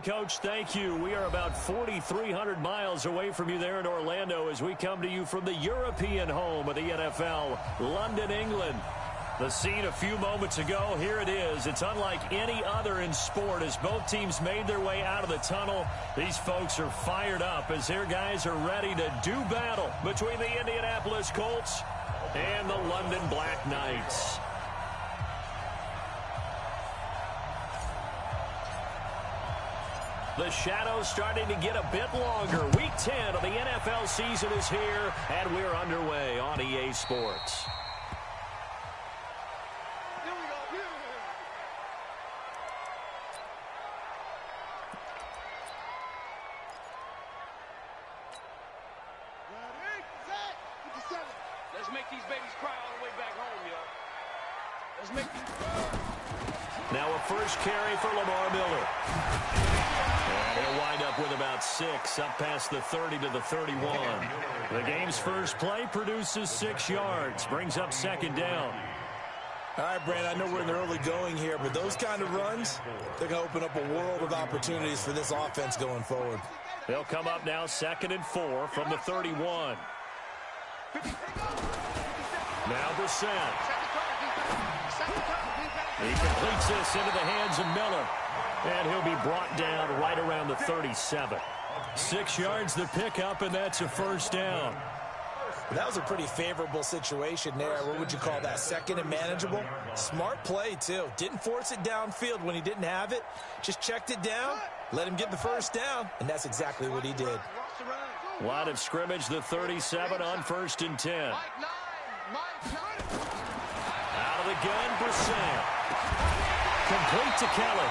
Coach. Thank you. We are about 4,300 miles away from you there in Orlando as we come to you from the European home of the NFL, London, England. The scene a few moments ago, here it is. It's unlike any other in sport as both teams made their way out of the tunnel. These folks are fired up as their guys are ready to do battle between the Indianapolis Colts and the London Black Knights. The shadow's starting to get a bit longer. Week 10 of the NFL season is here, and we're underway on EA Sports. Let's make these babies cry all the way back home, yo. Let's make these... Now a first carry for Lamar Miller. And he'll wind up with about 6, up past the 30 to the 31. The game's first play produces 6 yards, brings up second down. All right, Brandon, I know we're in the early going here, but those kind of runs, they're going to open up a world of opportunities for this offense going forward. They'll come up now 2nd and 4 from the 31. Now Brissett. He completes this into the hands of Miller. And he'll be brought down right around the 37. 6 yards the pickup, and that's a first down. That was a pretty favorable situation there. What would you call that? Second and manageable? Smart play, too. Didn't force it downfield when he didn't have it. Just checked it down, let him get the first down, and that's exactly what he did. Line of scrimmage, the 37 on 1st and 10. Out of the gun, Brissett. Complete to Kelly.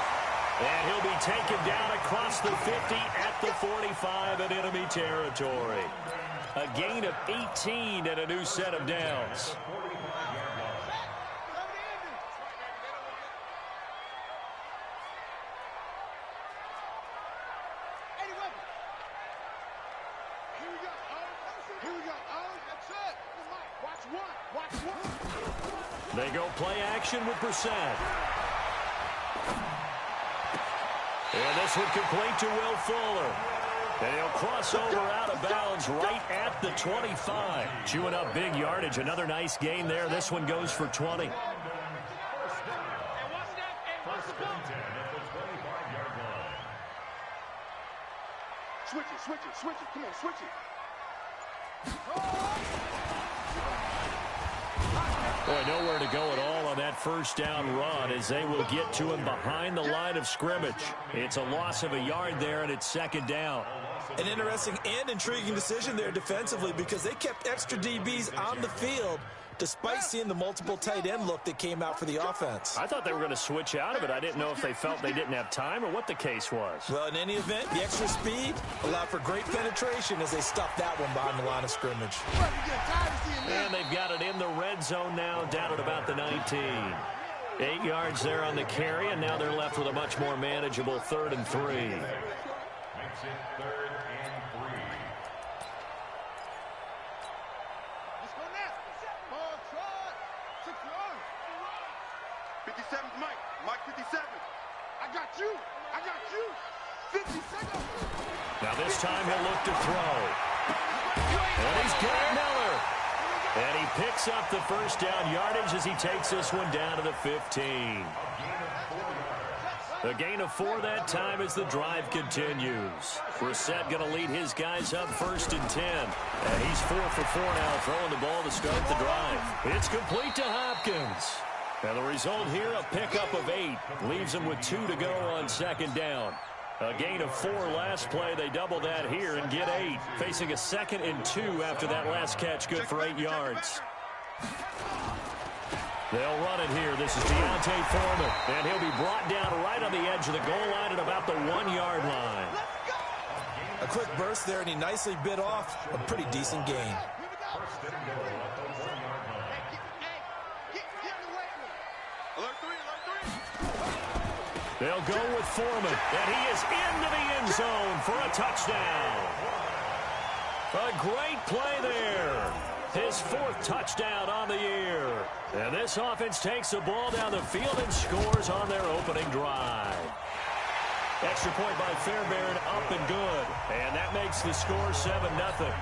And he'll be taken down across the 50 at the 45 in enemy territory. A gain of 18 and a new set of downs. They go play action with Brissett. And this one complete to Will Fuller. And he'll cross over out of bounds right at the 25. Chewing up big yardage. Another nice gain there. This one goes for 20. Switch it. Come on, switch it. Boy, nowhere to go at all on that first down run as they will get to him behind the line of scrimmage. It's a loss of a yard there, and it's second down. An interesting and intriguing decision there defensively because they kept extra DBs on the field despite seeing the multiple tight end look that came out for the offense. I thought they were going to switch out of it. I didn't know if they felt they didn't have time or what the case was. Well, in any event, the extra speed allowed for great penetration as they stuffed that one behind the line of scrimmage. And they've got it in the red zone now, down at about the 19. 8 yards there on the carry, and now they're left with a much more manageable 3rd and 3. Mike 57. I got you. 50 seconds. Now this time he'll look to throw. And he's got Miller. And he picks up the first down yardage as he takes this one down to the 15. A gain of 4 that time as the drive continues. Brissett going to lead his guys up 1st and 10. And he's 4 for 4 now, throwing the ball to start the drive. It's complete to Hopkins. And the result here, a pickup of 8. Leaves him with 2 to go on second down. A gain of 4 last play. They double that here and get 8. Facing a 2nd and 2 after that last catch, good for 8 yards. They'll run it here. This is Deontay Foreman. And he'll be brought down right on the edge of the goal line at about the 1-yard line. A quick burst there, and he nicely bit off a pretty decent gain. They'll go with Foreman, and he is into the end zone for a touchdown. A great play there. His 4th touchdown on the year. And this offense takes the ball down the field and scores on their opening drive. Extra point by Fairbairn, up and good. And that makes the score 7-0.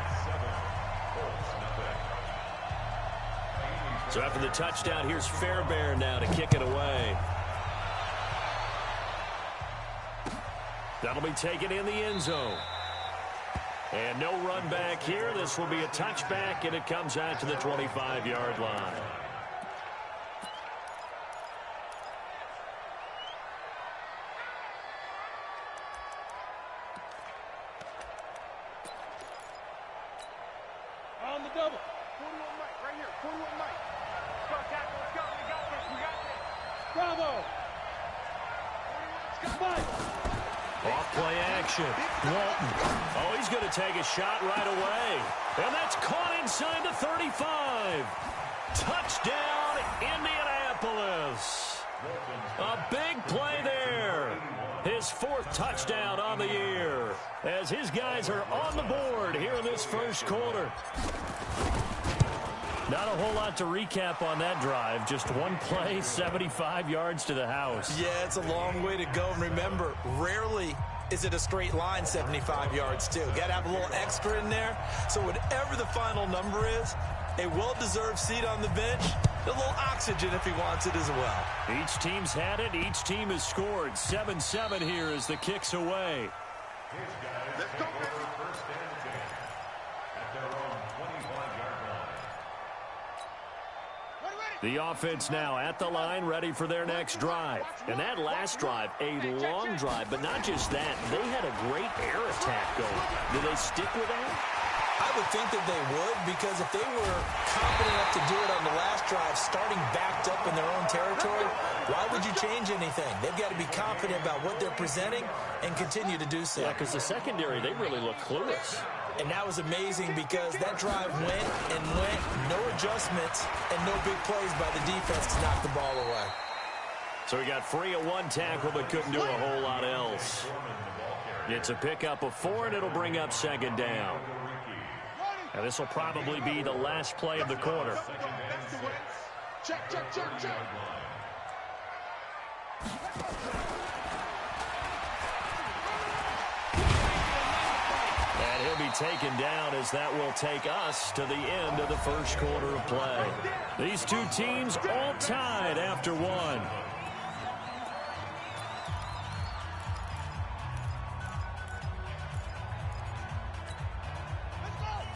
So after the touchdown, here's Fairbairn now to kick it away. That'll be taken in the end zone. And no run back here. This will be a touchback, and it comes out to the 25-yard line. On the double. 41 Mike, right here. 41 Mike. Let's go, tackle. Let's go. We got this. We got this. Bravo. Off play action. Walton. Oh, he's going to take a shot right away. And that's caught inside the 35. Touchdown, Indianapolis. A big play there. His 4th touchdown on the year as his guys are on the board here in this first quarter. Not a whole lot to recap on that drive. Just one play, 75 yards to the house. Yeah, it's a long way to go. And remember, rarely is it a straight line 75 yards, too. Got to have a little extra in there. So whatever the final number is, a well-deserved seat on the bench, a little oxygen if he wants it as well. Each team's had it. Each team has scored. 7-7 here as the kick's away. Let's go. The offense now at the line, ready for their next drive. And that last drive, a long drive, but not just that. They had a great air attack going. Do they stick with that? I would think that they would, because if they were confident enough to do it on the last drive, starting backed up in their own territory, why would you change anything? They've got to be confident about what they're presenting and continue to do so. Yeah, because the secondary, they really look clueless. And that was amazing because that drive went and went, no adjustments, and no big plays by the defense to knock the ball away. So he got free of one tackle but couldn't do a whole lot else. It's a pickup of 4, and it'll bring up 2nd down. And this will probably be the last play of the quarter. Check, check, check, check. And he'll be taken down as that will take us to the end of the first quarter of play. These two teams all tied after one.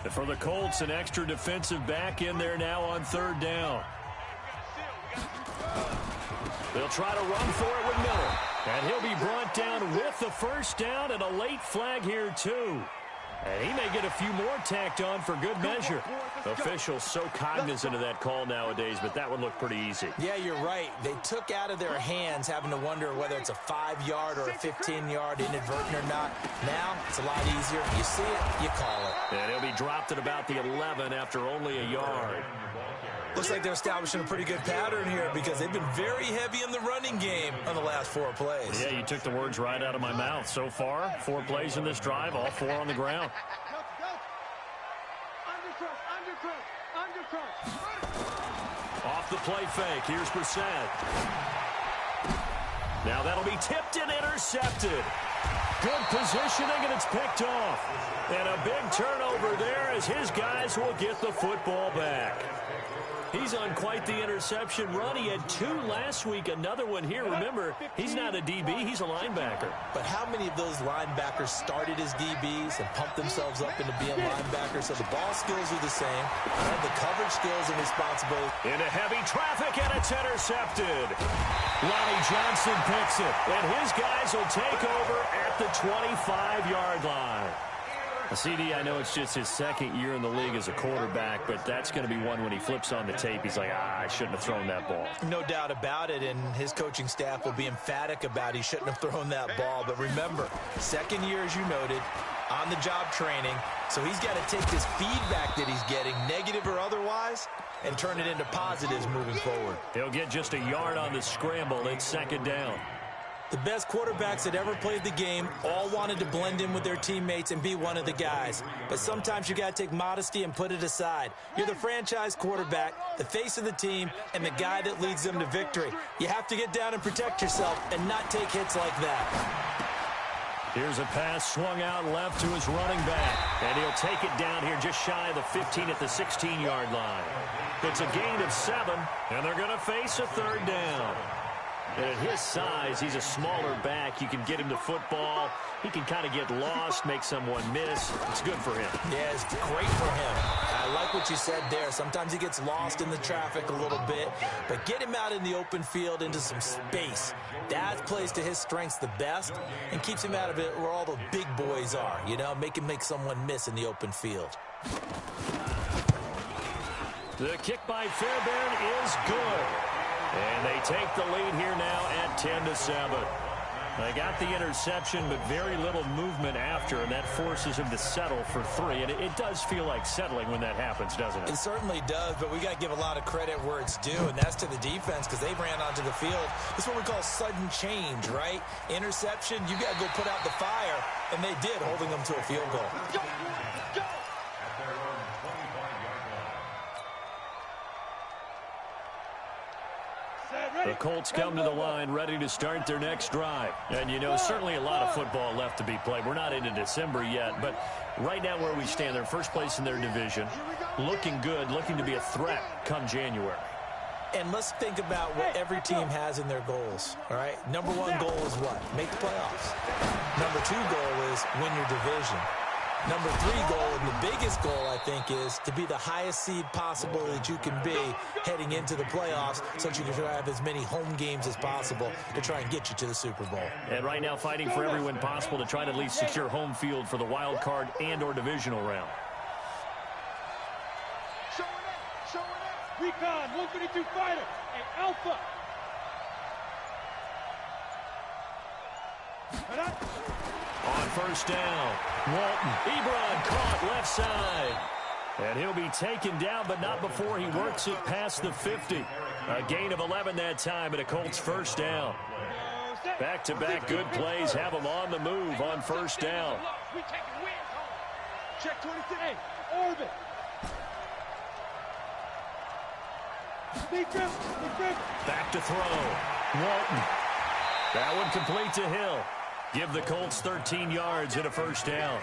And for the Colts, an extra defensive back in there now on 3rd down. They'll try to run for it with Miller. And he'll be brought down with the first down, and a late flag here too. And he may get a few more tacked on for good measure. Officials so cognizant of that call nowadays, but that one looked pretty easy. Yeah, you're right. They took out of their hands having to wonder whether it's a 5-yard or a 15-yard inadvertent or not. Now, it's a lot easier. You see it, you call it. And he'll be dropped at about the 11 after only a yard. Looks like they're establishing a pretty good pattern here because they've been very heavy in the running game on the last 4 plays. Yeah, you took the words right out of my mouth. So far, 4 plays in this drive, all 4 on the ground. Off the play fake. Here's Brissett. Now that'll be tipped and intercepted. Good positioning, and it's picked off. And a big turnover there as his guys will get the football back. He's on quite the interception run. He had 2 last week, another one here. Remember, he's not a DB, he's a linebacker. But how many of those linebackers started as DBs and pumped themselves up into being linebackers? So the ball skills are the same. And the coverage skills and responsibility. Into heavy traffic, and it's intercepted. Lonnie Johnson picks it, and his guys will take over at the 25-yard line. CD, I know it's just his 2nd year in the league as a quarterback, but that's going to be one when he flips on the tape. He's like, I shouldn't have thrown that ball. No doubt about it, and his coaching staff will be emphatic about he shouldn't have thrown that ball. But remember, 2nd year, as you noted, on-the-job training, so he's got to take this feedback that he's getting, negative or otherwise, and turn it into positives moving forward. He'll get just a yard on the scramble. It's 2nd down. The best quarterbacks that ever played the game all wanted to blend in with their teammates and be one of the guys. But sometimes you got to take modesty and put it aside. You're the franchise quarterback, the face of the team, and the guy that leads them to victory. You have to get down and protect yourself and not take hits like that. Here's a pass swung out left to his running back. And he'll take it down here just shy of the 15 at the 16-yard line. It's a gain of 7, and they're going to face a third down. And at his size, he's a smaller back. You can get him to football. He can kind of get lost, make someone miss. It's good for him. Yeah, it's great for him. I like what you said there. Sometimes he gets lost in the traffic a little bit, but get him out in the open field into some space. That plays to his strengths the best and keeps him out of it where all the big boys are, you know, make him make someone miss in the open field. The kick by Fairbairn is good. And they take the lead here now at 10-7. They got the interception, but very little movement after, and that forces him to settle for 3. And it does feel like settling when that happens, doesn't it? It certainly does, but we got to give a lot of credit where it's due, and that's to the defense because they ran onto the field. This is what we call sudden change, right? Interception, you got to go put out the fire, and they did, holding them to a field goal. Go! Go! The Colts come to the line ready to start their next drive. And, you know, certainly a lot of football left to be played. We're not into December yet, but right now where we stand, they're first place in their division, looking good, looking to be a threat come January. And let's think about what every team has in their goals, all right? Number 1 goal is what? Make the playoffs. Number 2 goal is win your division. Number 3 goal, and the biggest goal, I think, is to be the highest seed possible that you can be heading into the playoffs so that you can try to have as many home games as possible to try and get you to the Super Bowl. And right now fighting for every win possible to try to at least secure home field for the wild card and or divisional round. Show it. Recon, 152 fighter, and Alpha. On first down, Walton. Ebron caught left side. And he'll be taken down, but not before he works it past the 50. A gain of 11 that time, and a Colts first down. Back-to-back good plays have them on the move on first down. Check 26. Orbit. Back to throw. Walton. That one complete to Hill. Give the Colts 13 yards and a first down.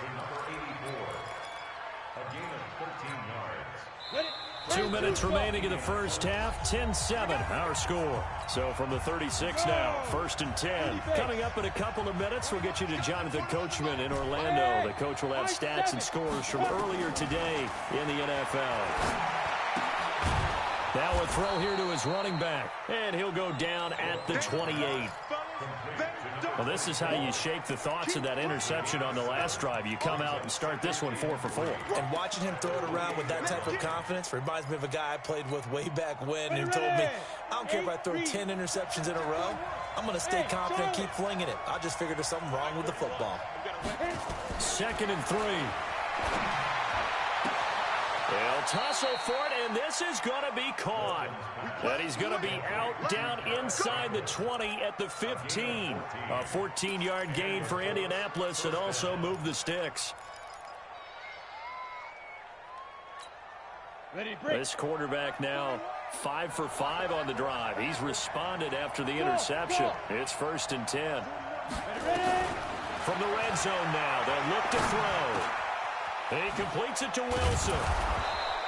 2 minutes remaining in the first half. 10-7 our score. So from the 36 now, 1st and 10. Coming up in a couple of minutes, we'll get you to Jonathan Coachman in Orlando. The coach will have stats and scores from earlier today in the NFL. Now a throw here to his running back, and he'll go down at the 28. Well, this is how you shake the thoughts of that interception on the last drive. You come out and start this one 4 for 4. And watching him throw it around with that type of confidence reminds me of a guy I played with way back when who told me, I don't care if I throw 10 interceptions in a row. I'm going to stay confident and keep flinging it. I just figured there's something wrong with the football. 2nd and 3. They'll tussle for it, and this is going to be caught. And he's going to be out down inside the 20 at the 15. A 14-yard gain for Indianapolis and also move the sticks. This quarterback now 5 for 5 on the drive. He's responded after the interception. It's 1st and 10. From the red zone now, they'll look to throw. He completes it to Wilson.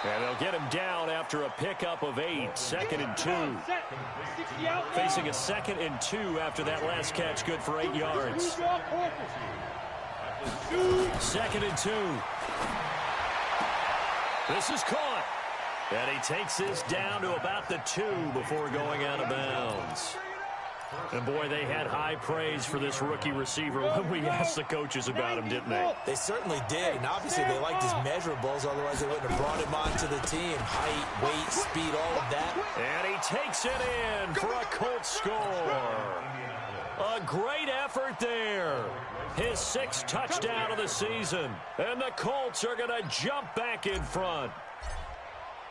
And they'll get him down after a pickup of 8. 2nd and 2. Facing a 2nd and 2 after that last catch, good for 8 yards. 2nd and 2. This is caught. And he takes this down to about the 2 before going out of bounds. And, boy, they had high praise for this rookie receiver when we asked the coaches about him, didn't they? They certainly did, and obviously they liked his measurables, otherwise they wouldn't have brought him onto the team. Height, weight, speed, all of that. And he takes it in for a Colts score. A great effort there. His 6th touchdown of the season. And the Colts are going to jump back in front.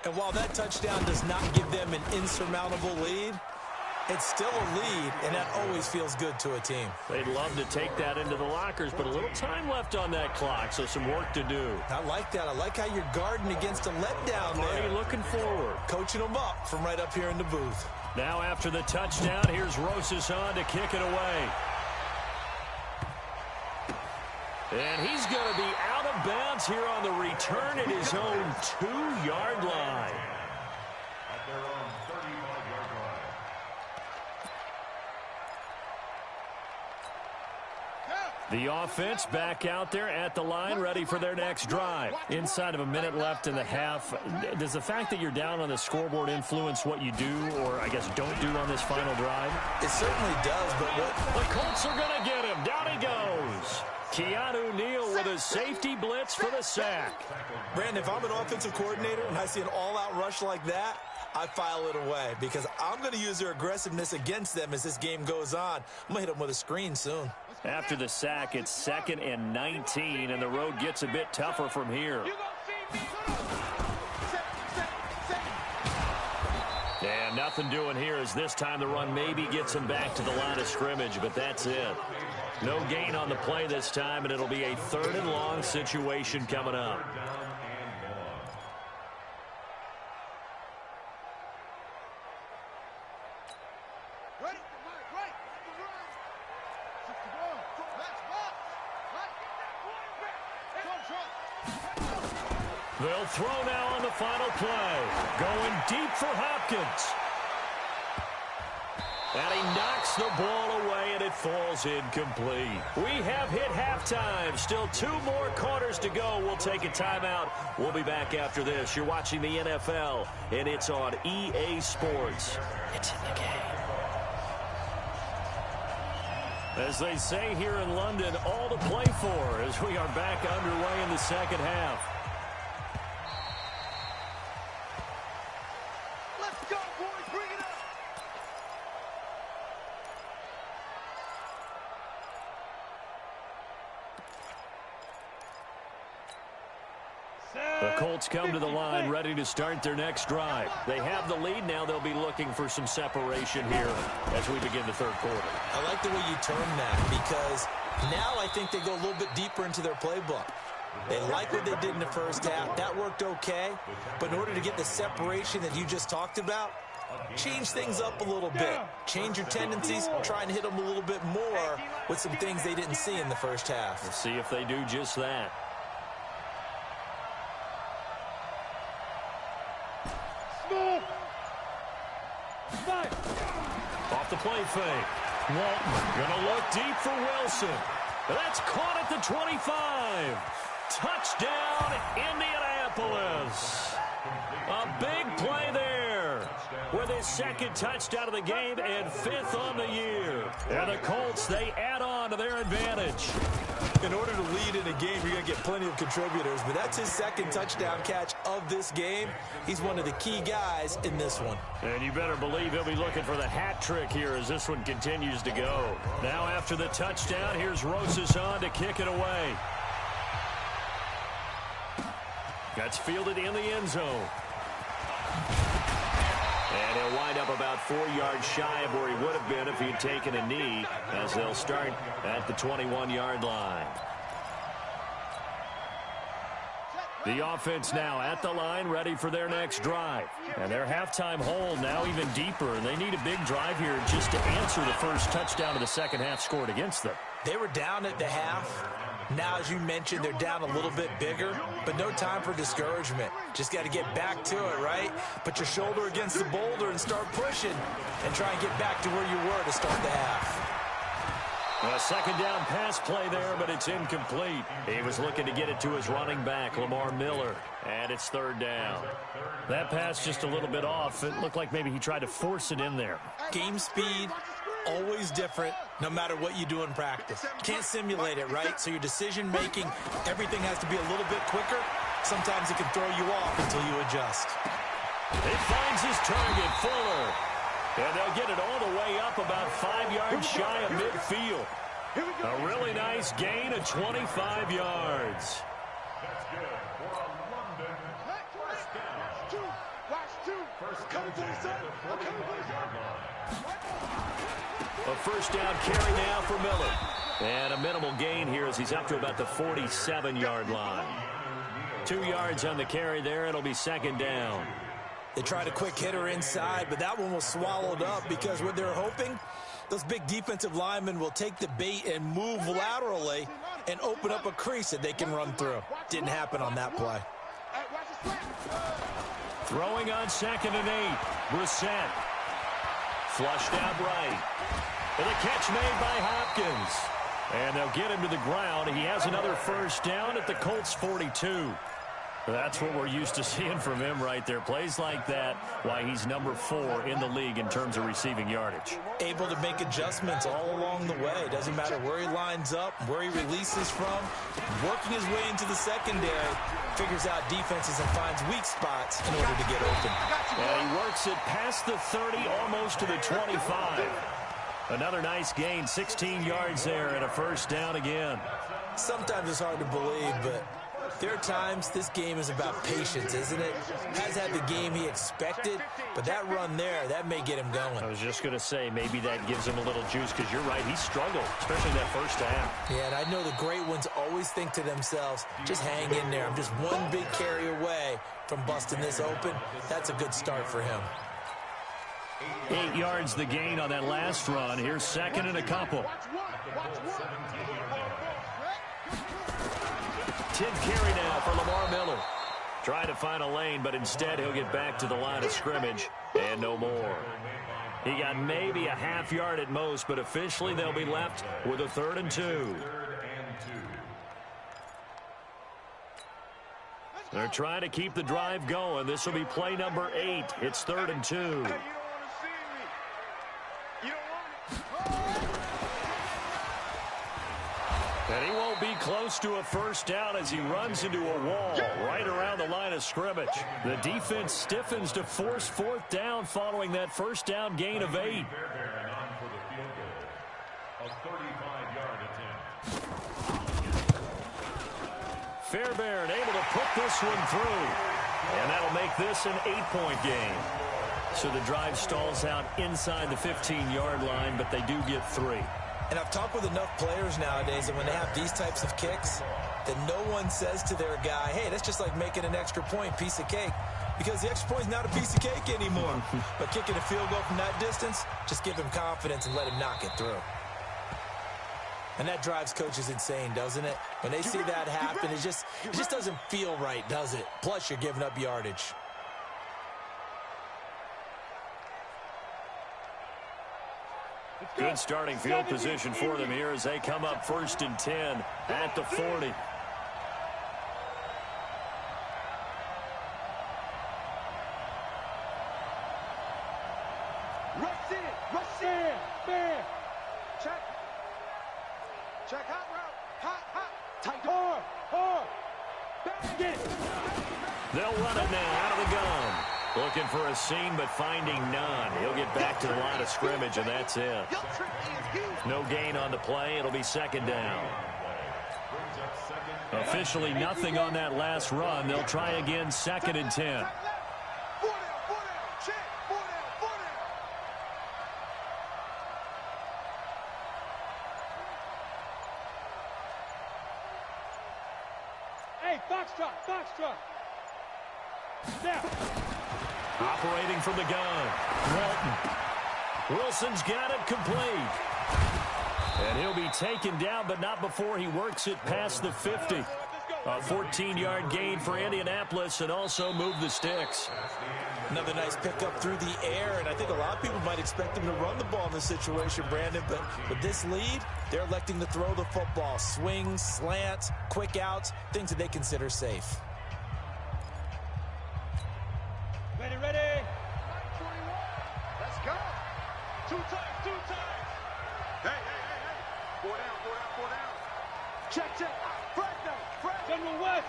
And while that touchdown does not give them an insurmountable lead, it's still a lead, and that always feels good to a team. They'd love to take that into the lockers, but a little time left on that clock, so some work to do. I like that. I like how you're guarding against a letdown there. Already looking forward. Coaching them up from right up here in the booth. Now after the touchdown, here's Rosas on to kick it away. And he's going to be out of bounds here on the return at his own 2-yard line. At their own 35-yard line. The offense back out there at the line, ready for their next drive. Inside of a minute left in the half, does the fact that you're down on the scoreboard influence what you do, or I guess don't do on this final drive? It certainly does, but what... The Colts are going to get him. Down he goes. Keanu Neal with a safety blitz for the sack. Brandon, if I'm an offensive coordinator and I see an all-out rush like that, I file it away because I'm going to use their aggressiveness against them as this game goes on. I'm going to hit them with a screen soon. After the sack, it's 2nd and 19, and the road gets a bit tougher from here. And nothing doing here as this time the run maybe gets him back to the line of scrimmage, but that's it. No gain on the play this time, and it'll be a 3rd and long situation coming up. They'll throw now on the final play. Going deep for Hopkins. And he knocks the ball away, and it falls incomplete. We have hit halftime. Still 2 more quarters to go. We'll take a timeout. We'll be back after this. You're watching the NFL, and it's on EA Sports. It's in the game. As they say here in London, all to play for as we are back underway in the second half. The Colts come to the line ready to start their next drive. They have the lead now. They'll be looking for some separation here as we begin the 3rd quarter. I like the way you term that because now I think they go a little bit deeper into their playbook. They like what they did in the first half. That worked okay. But in order to get the separation that you just talked about, change things up a little bit. Change your tendencies. Try and hit them a little bit more with some things they didn't see in the first half. We'll see if they do just that. Off the play fake. Walton gonna look deep for Wilson. That's caught at the 25. Touchdown, Indianapolis. A big play there with his 2nd touchdown of the game and 5th on the year. And the Colts, they add on to their advantage. In order to lead in a game, you're going to get plenty of contributors, but that's his 2nd touchdown catch of this game. He's one of the key guys in this one. And you better believe he'll be looking for the hat trick here as this one continues to go. Now after the touchdown, here's Rosas on to kick it away. That's fielded in the end zone. And he'll wind up about 4 yards shy of where he would have been if he had taken a knee, as they'll start at the 21-yard line. The offense now at the line, ready for their next drive. And their halftime hole now even deeper, and they need a big drive here just to answer the first touchdown of the second half scored against them. They were down at the half. Now, as you mentioned, they're down a little bit bigger, but no time for discouragement. Just got to get back to it, right? Put your shoulder against the boulder and start pushing and try and get back to where you were to start the half. A 2nd down pass play there, but it's incomplete. He was looking to get it to his running back, Lamar Miller, and it's 3rd down. That pass just a little bit off. It looked like maybe he tried to force it in there. Game speed, always different, no matter what you do in practice. Can't simulate it, right? So your decision-making, everything has to be a little bit quicker. Sometimes it can throw you off until you adjust. It finds his target, Fuller. And they'll get it all the way up about 5 yards shy of midfield. A really nice gain of 25 yards. That's good for a London first down. First down at the 45-yard line. A first down carry now for Miller. And a minimal gain here as he's up to about the 47-yard line. 2 yards on the carry there. It'll be 2nd down. They tried a quick hitter inside, but that one was swallowed up because what they're hoping, those big defensive linemen will take the bait and move laterally and open up a crease that they can run through. Didn't happen on that play. Throwing on 2nd and 8. Brissett. Flushed out right. And a catch made by Hopkins. And they'll get him to the ground. He has another first down at the Colts 42. That's what we're used to seeing from him right there. Plays like that, why he's number 4 in the league in terms of receiving yardage. Able to make adjustments all along the way. Doesn't matter where he lines up, where he releases from. Working his way into the secondary. Figures out defenses and finds weak spots in order to get open. And he works it past the 30, almost to the 25. Another nice gain, 16 yards there and a first down again. Sometimes it's hard to believe, but there are times this game is about patience, isn't it? Has had the game he expected, but that run there, that may get him going. I was just going to say, maybe that gives him a little juice, because you're right, he struggled, especially that first half. Yeah, and I know the great ones always think to themselves, just hang in there. I'm just one big carry away from busting this open. That's a good start for him. 8 yards the gain on that last run. Here's 2nd and a couple. 10th carry now for Lamar Miller. Trying to find a lane, but instead he'll get back to the line of scrimmage and no more. He got maybe a half yard at most, but officially they'll be left with a 3rd and 2. They're trying to keep the drive going. This will be play number 8. It's 3rd and 2. And he won't be close to a first down as he runs into a wall right around the line of scrimmage. The defense stiffens to force 4th down following that first down gain of 8. Fairbairn able to put this one through. And that'll make this an 8-point game. So the drive stalls out inside the 15-yard line, but they do get 3. And I've talked with enough players nowadays that when they have these types of kicks, that no one says to their guy, hey, that's just like making an extra point, piece of cake. Because the extra point is not a piece of cake anymore. But kicking a field goal from that distance, just give him confidence and let him knock it through. And that drives coaches insane, doesn't it? When they see that happen, it just doesn't feel right, does it? Plus, you're giving up yardage. Good starting field position for them here as they come up 1st and 10 at the 40. Rush in, man. Check, hot, tight, hard. Get it. They'll run it now out of the gun. Looking for a seam, but finding none. He'll get back to the line of scrimmage, and that's it. No gain on the play. It'll be 2nd down. Officially nothing on that last run. They'll try again 2nd and 10. Hey, Foxtrot. Now. Operating from the gun. Walton. Wilson's got it complete. And he'll be taken down, but not before he works it past the 50. A 14-yard gain for Indianapolis and also move the sticks. Another nice pickup through the air, and I think a lot of people might expect him to run the ball in this situation, Brandon, but with this lead, they're electing to throw the football. Swings, slants, quick outs, things that they consider safe. Ready. Let's go. Two times. Hey. 4 down. Check. Fred. General West.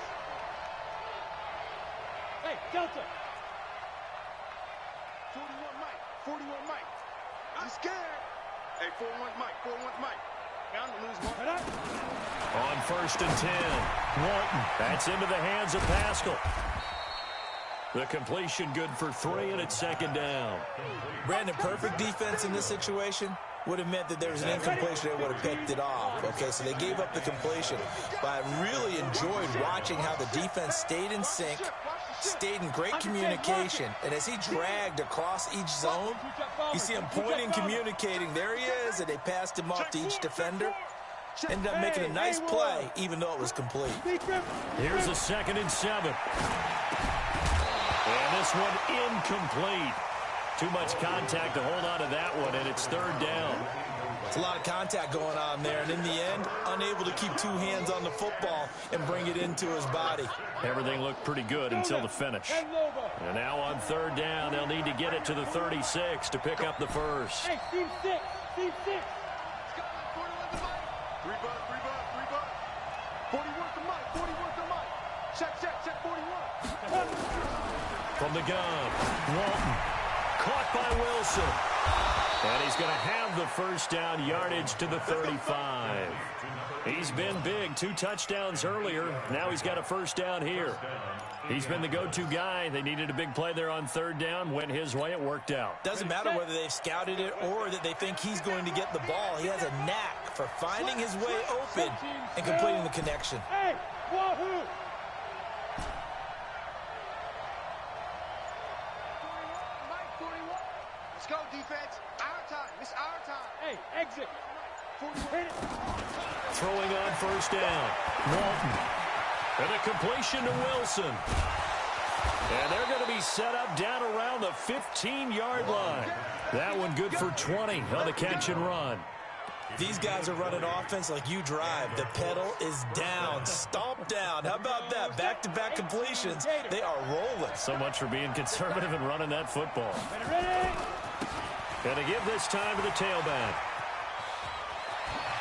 Hey, Delta. 41 Mike. I'm scared. Hey, 41 Mike. I'm going to lose one. On 1st and 10. Walton. That's into the hands of Pascal. The completion good for 3, and it's 2nd down. Brandon, perfect defense in this situation would have meant that there was an incompletion. They would have picked it off. Okay, so they gave up the completion. But I really enjoyed watching how the defense stayed in sync, stayed in great communication. And as he dragged across each zone, you see him pointing, communicating. There he is, and they passed him off to each defender. Ended up making a nice play, even though it was complete. Here's a 2nd and 7. And this one incomplete. Too much contact to hold on to that one, and it's 3rd down. It's a lot of contact going on there, and in the end, unable to keep 2 hands on the football and bring it into his body. Everything looked pretty good until the finish. And now on 3rd down, they'll need to get it to the 36 to pick up the first. Hey, team 6. Team 6. 3 bucks. 40 worth the mic. 40 worth the mic. Check 41. From the gun, Walton. Caught by Wilson. And he's going to have the first down, yardage to the 35. He's been big. 2 touchdowns earlier. Now he's got a first down here. He's been the go-to guy. They needed a big play there on 3rd down. Went his way. It worked out. Doesn't matter whether they've scouted it or that they think he's going to get the ball. He has a knack for finding his way open and completing the connection. Hey, wahoo! Let's go, defense. Our time. It's our time. Hey, exit. Hit it. Throwing on first down. Walton. And a completion to Wilson. And they're going to be set up down around the 15-yard line. That one good for 20 on the catch and run. These guys are running offense like you drive. The pedal is down. Stomp down. How about that? Back-to-back completions. They are rolling. So much for being conservative and running that football. Ready? And to give this time to the tailback.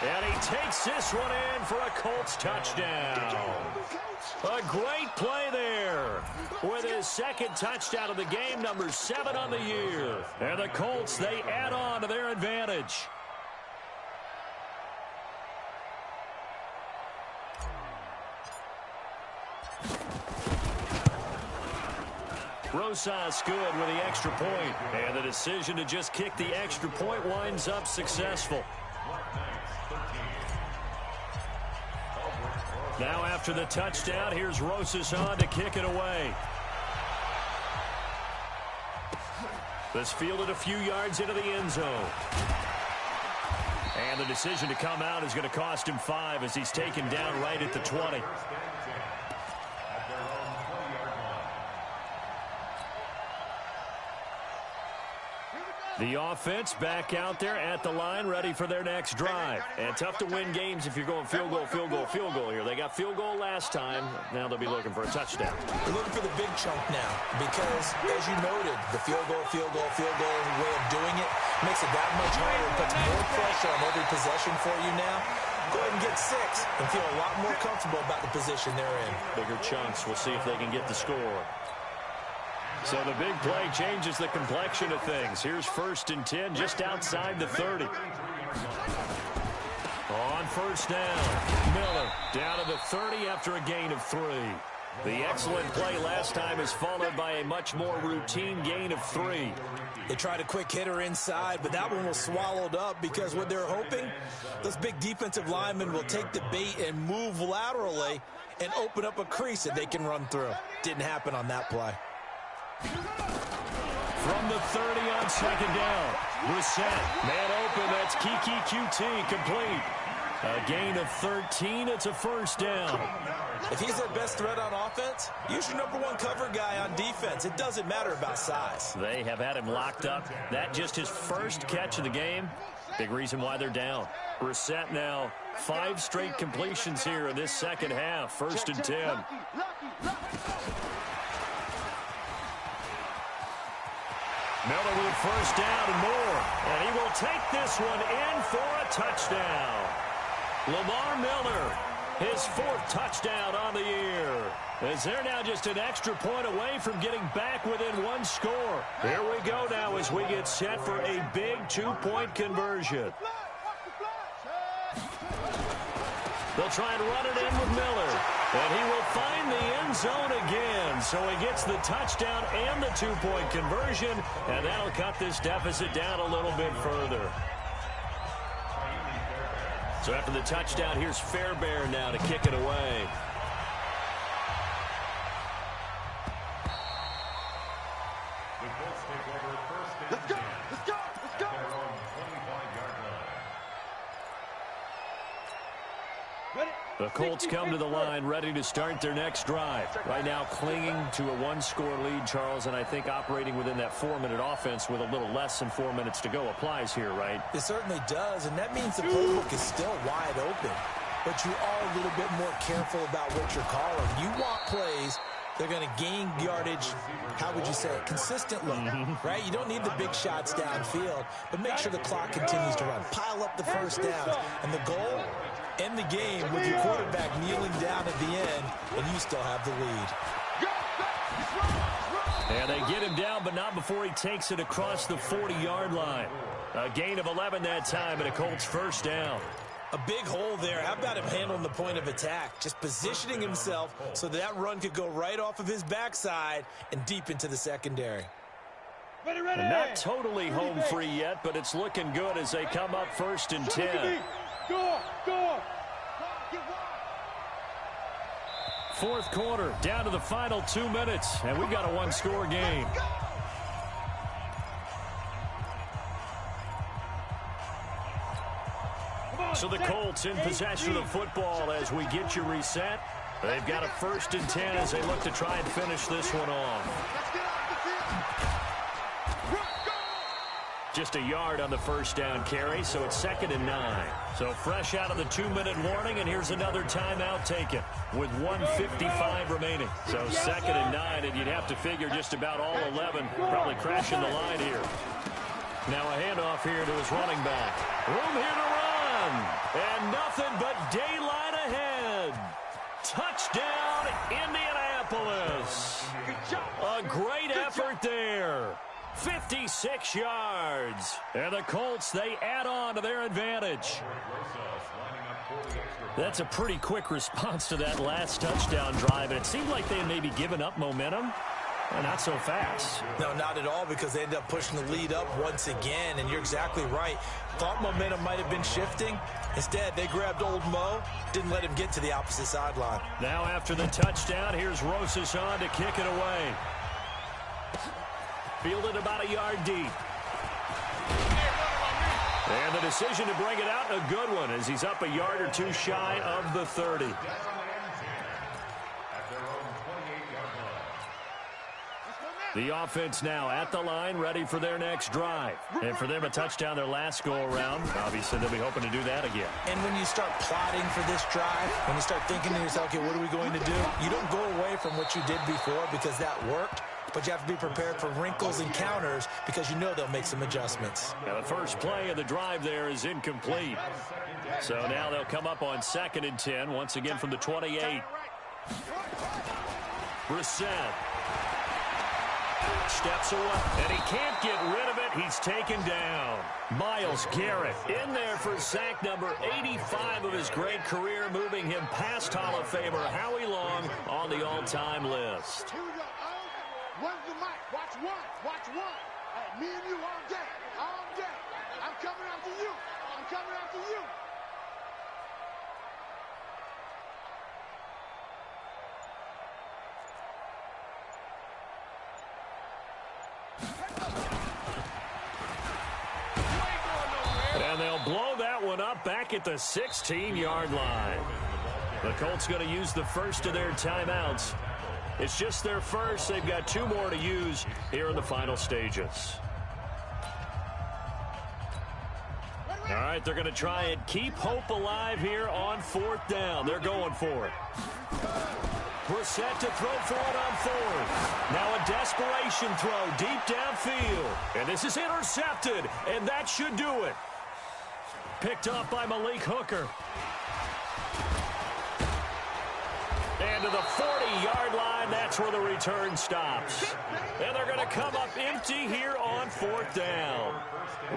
And he takes this one in for a Colts touchdown. A great play there with his 2nd touchdown of the game, number 7 on the year. And the Colts, they add on to their advantage. Rosas good with the extra point. And the decision to just kick the extra point winds up successful. Now after the touchdown, here's Rosas on to kick it away. This fielded a few yards into the end zone. And the decision to come out is going to cost him 5 as he's taken down right at the 20. The offense back out there at the line, ready for their next drive. And tough to win games if you're going field goal here. They got field goal last time. Now they'll be looking for a touchdown. They're looking for the big chunk now because, as you noted, the field goal way of doing it makes it that much harder. It puts more pressure on every possession for you now. Go ahead and get 6 and feel a lot more comfortable about the position they're in. Bigger chunks. We'll see if they can get the score. So the big play changes the complexion of things. Here's 1st and 10 just outside the 30. On first down, Miller down to the 30 after a gain of 3. The excellent play last time is followed by a much more routine gain of 3. They tried a quick hitter inside, but that one was swallowed up because what they're hoping, those big defensive linemen will take the bait and move laterally and open up a crease that they can run through. Didn't happen on that play. From the 30 on 2nd down. Brissett, man open. That's Kiki QT complete. A gain of 13. It's a first down. If he's their best threat on offense, use your number 1 cover guy on defense. It doesn't matter about size. They have had him locked up. That just his first catch of the game. Big reason why they're down. Brissett now 5 straight completions here in this second half. 1st and 10. Miller with first down and more. And he will take this one in for a touchdown. Lamar Miller, his 4th touchdown on the year. As they're now just an extra point away from getting back within 1 score. Here we go now as we get set for a big 2-point conversion. They'll try and run it in with Miller. And he will find the end zone again. So he gets the touchdown and the 2-point conversion. And that'll cut this deficit down a little bit further. So after the touchdown, here's Fairbairn now to kick it away. Let's go! Let's go! Let's go! The Colts come to the line ready to start their next drive. Right now clinging to a one-score lead, Charles, and I think operating within that 4-minute offense with a little less than 4 minutes to go applies here, right? It certainly does, and that means the playbook is still wide open. But you are a little bit more careful about what you're calling. You want plays they're going to gain yardage, how would you say it, consistently, right? You don't need the big shots downfield, but make sure the clock continues to run. Pile up the first downs. And the goal, end the game with your quarterback kneeling down at the end, and you still have the lead. And they get him down, but not before he takes it across the 40-yard line. A gain of 11 that time, and a Colts first down. A big hole there. How about him handling the point of attack? Just positioning himself so that run could go right off of his backside and deep into the secondary. And not totally home free yet, but it's looking good as they come up 1st and 10. Go. Fourth quarter, down to the final 2 minutes, and we've got a one-score game. So the Colts in possession of the football as we get you reset. They've got a 1st and 10 as they look to try and finish this one off. Just a yard on the first down carry, so it's 2nd and 9. So fresh out of the 2-minute warning, and here's another timeout taken with 1:55 remaining. So 2nd and 9, and you'd have to figure just about all 11 probably crashing the line here. Now a handoff here to his running back. Room here to run. And nothing but daylight ahead. Touchdown, Indianapolis. A great effort there. 56 yards. And the Colts, they add on to their advantage. That's a pretty quick response to that last touchdown drive. And it seemed like they had maybe given up momentum. Well, not so fast. No, not at all, because they ended up pushing the lead up once again, and you're exactly right. Thought momentum might have been shifting. Instead, they grabbed old Mo, didn't let him get to the opposite sideline. Now after the touchdown, here's Rosas on to kick it away. Fielded about a yard deep. And the decision to bring it out, a good one, as he's up a yard or two shy of the 30. The offense now at the line, ready for their next drive. And for them, a touchdown their last go-around. Obviously, they'll be hoping to do that again. And when you start plotting for this drive, when you start thinking to yourself, okay, what are we going to do? You don't go away from what you did before because that worked, but you have to be prepared for wrinkles and counters because you know they'll make some adjustments. Now, the first play of the drive there is incomplete. So now they'll come up on 2nd and 10, once again from the 28. Brissett. Steps away, and he can't get rid of it. He's taken down. Myles Garrett in there for sack number 85 of his great career, moving him past Hall of Famer Howie Long on the all-time list. Here we go. Where's the mic? Watch one. Hey, me and you all day. I'm coming after you. And they'll blow that one up back at the 16-yard line. The Colts going to use the first of their timeouts. It's just their first. They've got 2 more to use here in the final stages. All right, they're going to try and keep hope alive here on 4th down. They're going for it. Brissett to throw for it on 4th. Now a desperation throw deep downfield. And this is intercepted, and that should do it. Picked up by Malik Hooker. And to the 40-yard line, that's where the return stops. And they're going to come up empty here on 4th down.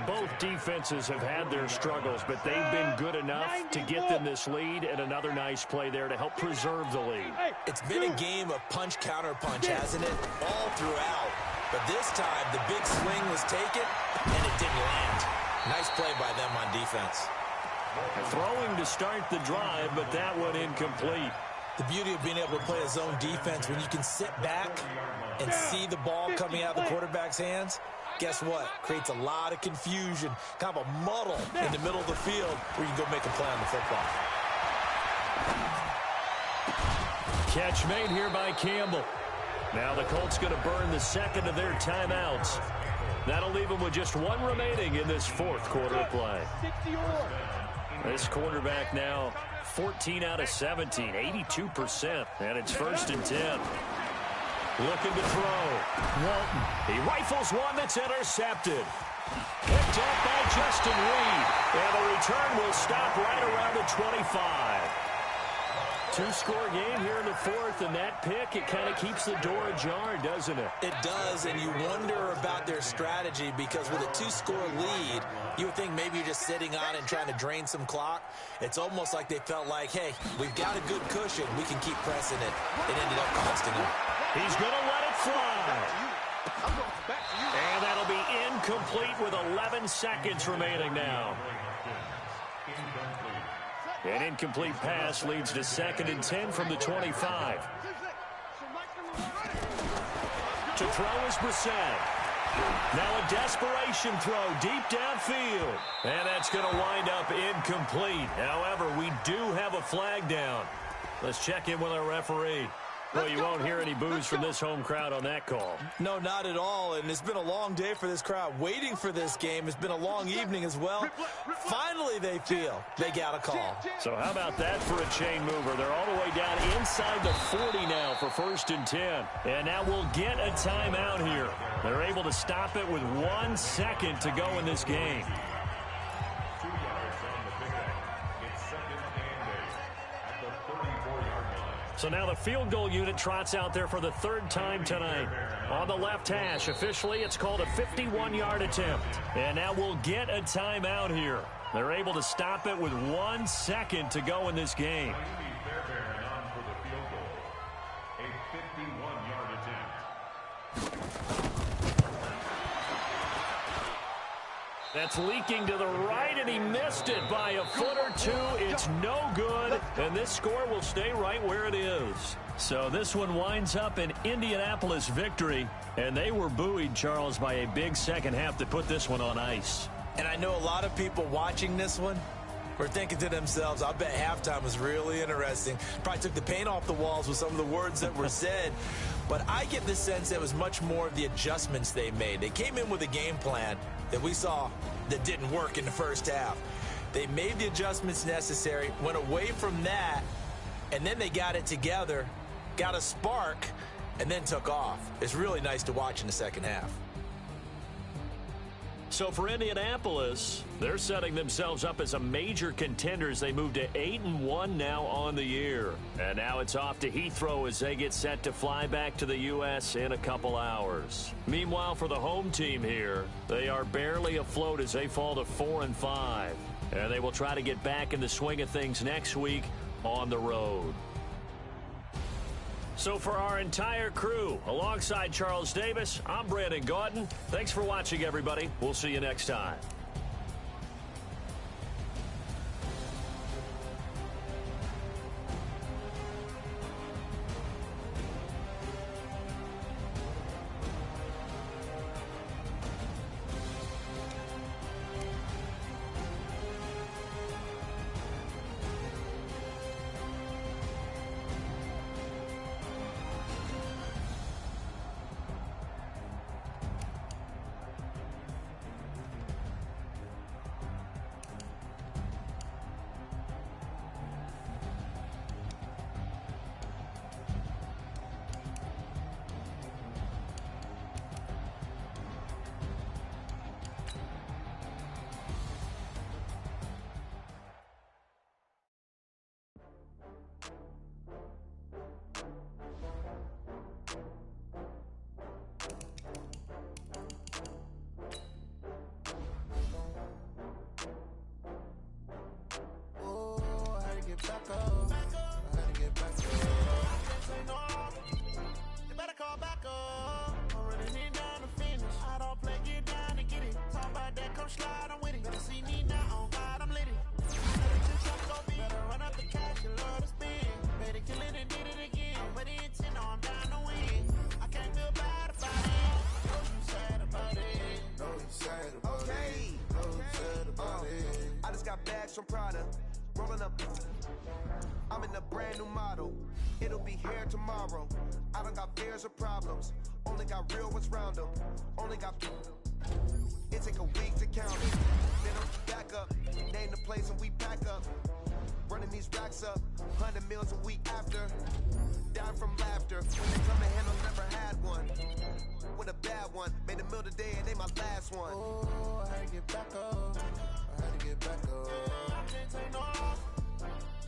Both defenses have had their struggles, but they've been good enough to get them this lead, and another nice play there to help preserve the lead. It's been a game of punch-counter-punch, hasn't it? All throughout. But this time, the big swing was taken, and it didn't land. Nice play by them on defense. Throwing to start the drive, but that one incomplete. The beauty of being able to play a zone defense, when you can sit back and see the ball coming out of the quarterback's hands, guess what? Creates a lot of confusion, kind of a muddle in the middle of the field where you can go make a play on the football. Catch made here by Campbell. Now the Colts going to burn the second of their timeouts. That'll leave them with just one remaining in this fourth quarter of play. This quarterback now 14 out of 17, 82%, and it's 1st and 10. Looking to throw. Walton. He rifles one that's intercepted. Picked up by Justin Reed. And the return will stop right around the 25. Two-score game here in the fourth, and that pick, it kind of keeps the door ajar, doesn't it? It does, and you wonder about their strategy because with a two-score lead, you would think maybe you're just sitting on it and trying to drain some clock. It's almost like they felt like, hey, we've got a good cushion. We can keep pressing it. It ended up costing them. He's going to let it fly. And that'll be incomplete with 11 seconds remaining now. An incomplete pass leads to 2nd and 10 from the 25. To throw is Brissett. Now a desperation throw deep downfield. And that's going to wind up incomplete. However, we do have a flag down. Let's check in with our referee. Well, you won't hear any boos from this home crowd on that call. No, not at all, and it's been a long day for this crowd. Waiting for this game. It's been a long evening as well. Finally, they feel they got a call. So how about that for a chain mover? They're all the way down inside the 40 now for 1st and 10. And now we'll get a timeout here. They're able to stop it with 1 second to go in this game. So now the field goal unit trots out there for the 3rd time tonight. On the left hash, officially it's called a 51-yard attempt. And now we'll get a timeout here. They're able to stop it with 1 second to go in this game. That's leaking to the right, and he missed it by a foot or two. It's no good, and this score will stay right where it is. So this one winds up an Indianapolis victory, and they were buoyed, Charles, by a big second half to put this one on ice. And I know a lot of people watching this one were thinking to themselves, I bet halftime was really interesting. Probably took the paint off the walls with some of the words that were said. But I get the sense it was much more of the adjustments they made. They came in with a game plan that we saw that didn't work in the first half. They made the adjustments necessary, went away from that, and then they got it together, got a spark, and then took off. It's really nice to watch in the second half. So for Indianapolis, they're setting themselves up as a major contender as they move to 8-1 now on the year. And now it's off to Heathrow as they get set to fly back to the U.S. in a couple hours. Meanwhile, for the home team here, they are barely afloat as they fall to 4-5. And they will try to get back in the swing of things next week on the road. So for our entire crew, alongside Charles Davis, I'm Brandon Gaudin. Thanks for watching, everybody. We'll see you next time. From Prada, rolling up. I'm in a brand new model. It'll be here tomorrow. I don't got fears or problems. Only got real ones round them. Only got... It take a week to count it. Then I'm back up. Name the place and we pack up. Running these racks up. 100 meals a week after. Down from laughter. When they come to handle, never had one. With a bad one. Made a meal today and they my last one. Oh, I had to get back up. I had to get back up. I can't take no loss.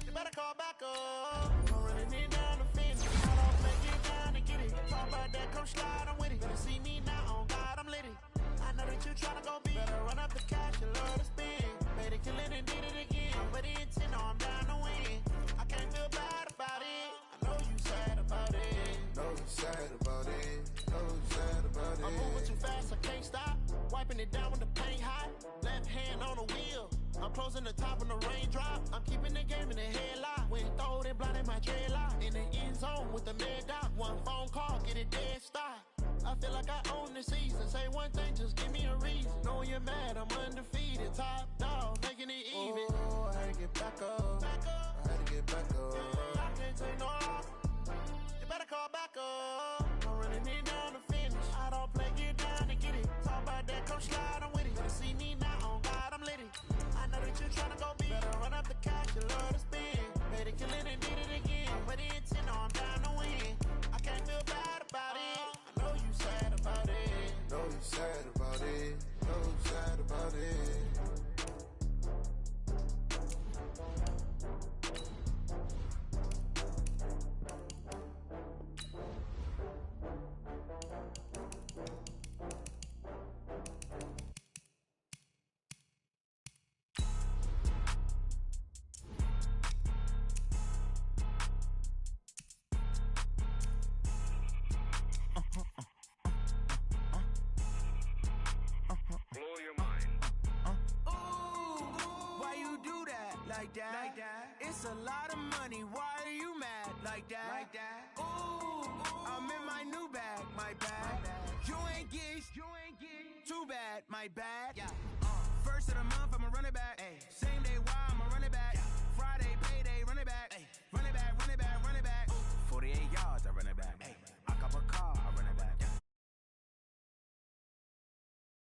You better call back up. I'm running it down the fence. I don't make it down to get it. Talk about that, come slide, I'm with it. Better see me now, on God, I'm litty. I know that you tryna go big. Better run up the cash, you love to spend. Made it, kill it, and did it again. But the intent, no, I'm down to win. I can't feel bad about it. I know you sad about it. Know you sad about it. Know you sad about it. I'm moving too fast, I can't stop. Wiping it down with the paint hot. Left hand on the wheel. I'm closing the top when the raindrop. I'm keeping the game in the headlock. When throwed and blinded my dreadlock. In the end zone with the mad dot. One phone call, get it dead stop. I feel like I own the season. Say one thing, just give me a reason. Knowing you're mad, I'm undefeated. Top dog, making it even. Oh, I had to get back up. Back up. I had to get back up. I can't take no loss. You better call back up. I'm running it down to finish. I don't play, get down to get it. Talk about that, come slide, I'm with it. Better see me now, on God, I'm litty. I know that you tryna go big. Better run up the cash, you love to spend. Made it, kill it, and did it again. But the intent, no, I'm down to win. I can't feel bad about it. I know you sad about it. Know you sad about it. Know you sad about it. Like that. It's a lot of money. Why are you mad like that? Ooh, I'm in my new bag, my bag. You ain't get too bad, my bad. First of the month, I'ma run it back. Same day, why I'm